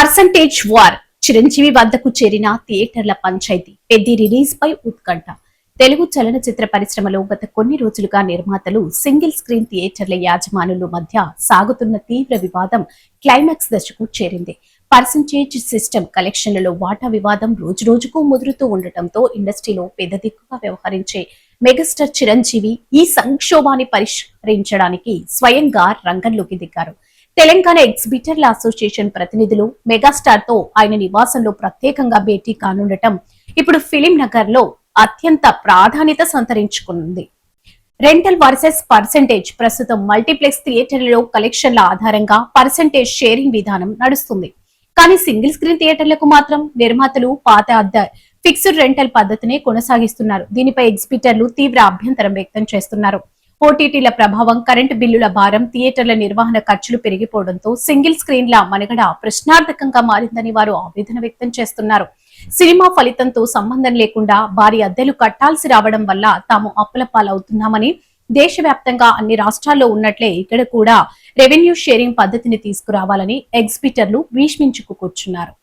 Percentage war Chiranjeevi వద్దకు చేరిన థియేటర్ల పంచాయతీ పెద్ది రిలీజ్ పై ఉత్కంఠ. తెలుగు చలనచిత్ర పరిశ్రమలో గత కొన్ని రోజులుగా నిర్మాతలు సింగిల్ స్క్రీన్ థియేటర్ల యాజమానుల మధ్య సాగుతున్న తీవ్ర వివాదం క్లైమాక్స్ దశకు చేరింది. పర్సంటేజ్ సిస్టమ్ కలెక్షన్లలో వాటా వివాదం రోజురోజుకు ముదురుతూ ఉండటంతో ఇండస్ట్రీలో పెద్ద దిక్కుగా వ్యవహరించే మెగాస్టార్ చిరంజీవి ఈ సంక్షోభాన్ని పరిష్కరించడానికి స్వయంగా రంగంలోకి దిగారు. తెలంగాణ ఎగ్జిబిటర్ల అసోసియేషన్ ప్రతినిధులు మెగాస్టార్ తో ఆయన నివాసంలో ప్రత్యేకంగా భేటీ కానుండటం ఇప్పుడు ఫిలిం నగర్ లో అత్యంత ప్రాధాన్యత సంతరించుకుంది. Rental versus percentage. ప్రస్తుతం మల్టీప్లెక్స్ థియేటర్లలో కలెక్షన్ల ఆధారంగా పర్సెంటేజ్ షేరింగ్ విధానం నడుస్తుంది. కానీ సింగిల్ స్క్రీన్ థియేటర్లకు మాత్రం నిర్మాతలు పాత అద్దె ఫిక్స్డ్ రెంటల్ పద్ధతినే కొనసాగిస్తున్నారు. దీనిపై ఎగ్జిబిటర్లు తీవ్ర అభ్యంతరం వ్యక్తం చేస్తున్నారు. ఓటీటీల ప్రభావం, కరెంటు బిల్లుల భారం, థియేటర్ల నిర్వహణ ఖర్చులు పెరిగిపోవడంతో సింగిల్ స్క్రీన్ల మనుగడ ప్రశ్నార్థకంగా మారిందని వారు ఆవేదన వ్యక్తం చేస్తున్నారు. సినిమా ఫలితంతో సంబంధం లేకుండా భారీ అద్దెలు కట్టాల్సి రావడం వల్ల తాము అప్పుల పాలవుతున్నామని, దేశవ్యాప్తంగా అన్ని రాష్ట్రాల్లో ఉన్నట్లే ఇక్కడ కూడా రెవెన్యూ షేరింగ్ పద్ధతిని తీసుకురావాలని ఎగ్జిబిటర్లు భీష్మించుకు కూర్చున్నారు.